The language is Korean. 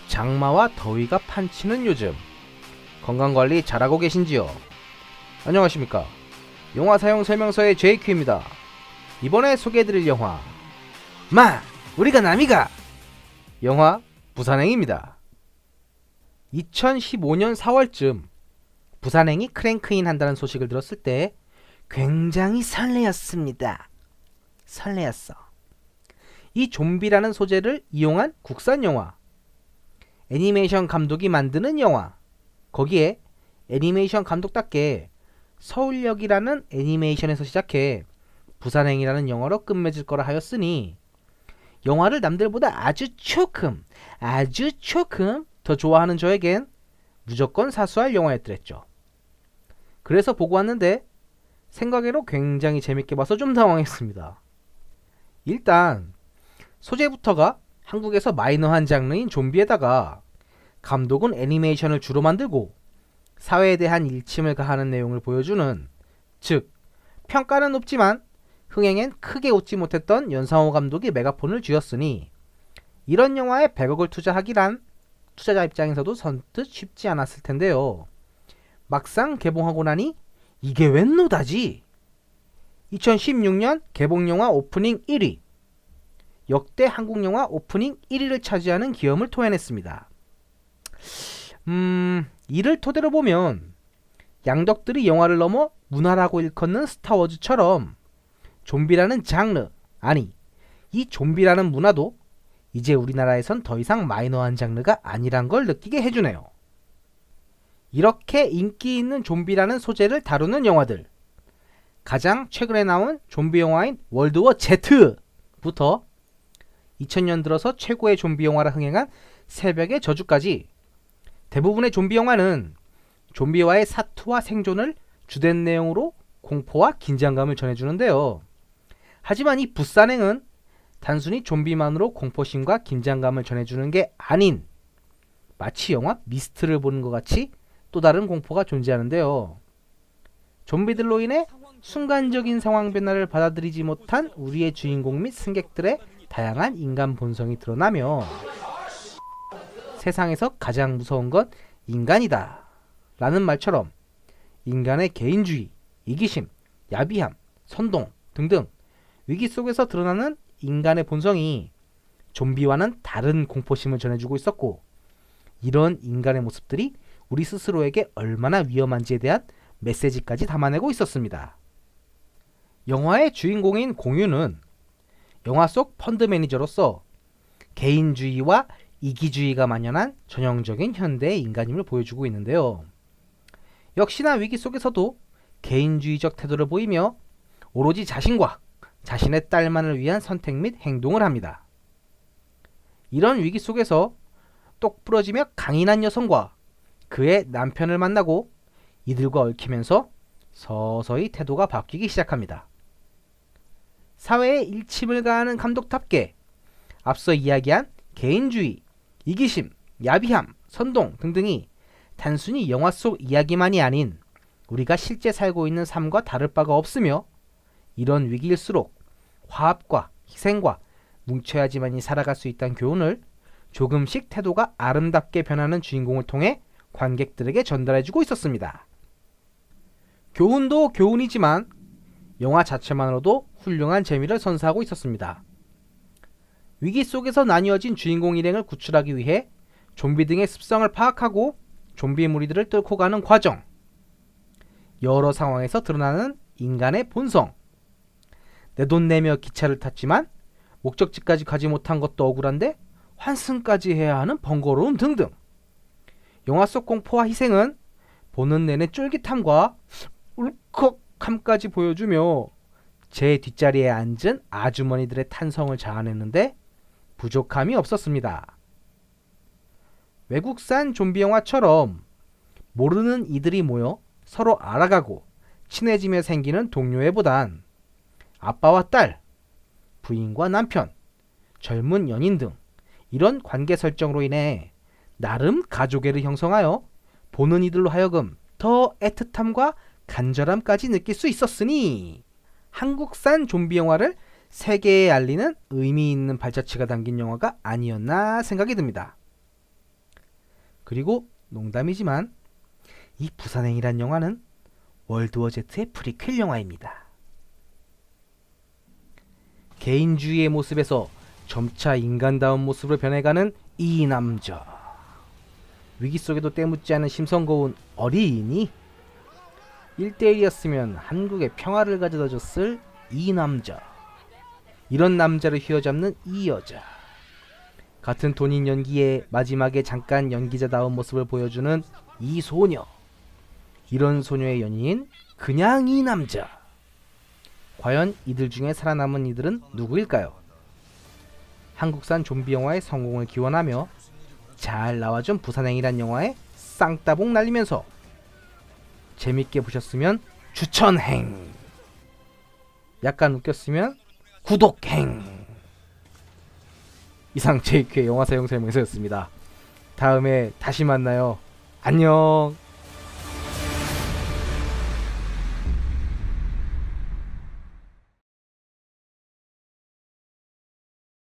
장마와 더위가 판치는 요즘 건강관리 잘하고 계신지요? 안녕하십니까, 영화 사용 설명서의 JQ입니다. 이번에 소개해드릴 영화 우리가 남이가 영화 부산행입니다. 2015년 4월쯤 부산행이 크랭크인 한다는 소식을 들었을 때 굉장히 설레었습니다. 설레었어. 이 좀비라는 소재를 이용한 국산 영화, 애니메이션 감독이 만드는 영화, 거기에 애니메이션 감독답게 서울역이라는 애니메이션에서 시작해 부산행이라는 영화로 끝맺을 거라 하였으니 영화를 남들보다 아주 조금 더 좋아하는 저에겐 무조건 사수할 영화였더랬죠. 그래서 보고 왔는데 생각외로 굉장히 재밌게 봐서 좀 당황했습니다. 일단 소재부터가 한국에서 마이너한 장르인 좀비에다가 감독은 애니메이션을 주로 만들고 사회에 대한 일침을 가하는 내용을 보여주는, 즉 평가는 높지만 흥행엔 크게 웃지 못했던 연상호 감독이 메가폰을 쥐었으니 이런 영화에 100억을 투자하기란 투자자 입장에서도 선뜻 쉽지 않았을 텐데요. 막상 개봉하고 나니 이게 웬 노다지? 2016년 개봉영화 오프닝 1위, 역대 한국영화 오프닝 1위를 차지하는 기염을 토해냈습니다. 이를 토대로 보면 양덕들이 영화를 넘어 문화라고 일컫는 스타워즈처럼 좀비라는 장르, 아니 이 좀비라는 문화도 이제 우리나라에선 더 이상 마이너한 장르가 아니란 걸 느끼게 해주네요. 이렇게 인기 있는 좀비라는 소재를 다루는 영화들, 가장 최근에 나온 좀비 영화인 월드워 Z부터 2000년 들어서 최고의 좀비 영화라 흥행한 새벽의 저주까지 대부분의 좀비 영화는 좀비와의 사투와 생존을 주된 내용으로 공포와 긴장감을 전해주는데요. 하지만 이 부산행은 단순히 좀비만으로 공포심과 긴장감을 전해주는 게 아닌 마치 영화 미스트를 보는 것 같이 또 다른 공포가 존재하는데요. 좀비들로 인해 순간적인 상황 변화를 받아들이지 못한 우리의 주인공 및 승객들의 다양한 인간 본성이 드러나며 세상에서 가장 무서운 건 인간이다 라는 말처럼 인간의 개인주의, 이기심, 야비함, 선동 등등 위기 속에서 드러나는 인간의 본성이 좀비와는 다른 공포심을 전해주고 있었고, 이런 인간의 모습들이 우리 스스로에게 얼마나 위험한지에 대한 메시지까지 담아내고 있었습니다. 영화의 주인공인 공유는 영화 속 펀드 매니저로서 개인주의와 이기주의가 만연한 전형적인 현대의 인간임을 보여주고 있는데요. 역시나 위기 속에서도 개인주의적 태도를 보이며 오로지 자신과 자신의 딸만을 위한 선택 및 행동을 합니다. 이런 위기 속에서 똑부러지며 강인한 여성과 그의 남편을 만나고 이들과 얽히면서 서서히 태도가 바뀌기 시작합니다. 사회에 일침을 가하는 감독답게 앞서 이야기한 개인주의, 이기심, 야비함, 선동 등등이 단순히 영화 속 이야기만이 아닌 우리가 실제 살고 있는 삶과 다를 바가 없으며, 이런 위기일수록 화합과 희생과 뭉쳐야지만이 살아갈 수 있다는 교훈을 조금씩 태도가 아름답게 변하는 주인공을 통해 관객들에게 전달해주고 있었습니다. 교훈도 교훈이지만 영화 자체만으로도 훌륭한 재미를 선사하고 있었습니다. 위기 속에서 나뉘어진 주인공 일행을 구출하기 위해 좀비 등의 습성을 파악하고 좀비 무리들을 뚫고 가는 과정, 여러 상황에서 드러나는 인간의 본성, 내돈 내며 기차를 탔지만 목적지까지 가지 못한 것도 억울한데 환승까지 해야 하는 번거로움 등등, 영화 속 공포와 희생은 보는 내내 쫄깃함과 울컥함까지 보여주며 제 뒷자리에 앉은 아주머니들의 탄성을 자아내는데 부족함이 없었습니다. 외국산 좀비 영화처럼 모르는 이들이 모여 서로 알아가고 친해지며 생기는 동료애보단 아빠와 딸, 부인과 남편, 젊은 연인 등 이런 관계 설정으로 인해 나름 가족애를 형성하여 보는 이들로 하여금 더 애틋함과 간절함까지 느낄 수 있었으니 한국산 좀비 영화를 세계에 알리는 의미 있는 발자취가 담긴 영화가 아니었나 생각이 듭니다. 그리고 농담이지만 이 부산행이란 영화는 월드워 Z의 프리퀄 영화입니다. 개인주의의 모습에서 점차 인간다운 모습으로 변해가는 이 남자. 위기 속에도 때묻지 않은 심성고운 어린이. 1대1이었으면 한국에 평화를 가져다 줬을 이 남자. 이런 남자를 휘어잡는 이 여자. 같은 돈인 연기에 마지막에 잠깐 연기자다운 모습을 보여주는 이 소녀. 이런 소녀의 연인인 그냥 이 남자. 과연 이들 중에 살아남은 이들은 누구일까요? 한국산 좀비 영화의 성공을 기원하며 잘 나와준 부산행이란 영화에 쌍따봉 날리면서 재밌게 보셨으면 추천행, 약간 웃겼으면 구독행. 이상 JQ의 영화 사용 설명서였습니다. 다음에 다시 만나요. 안녕.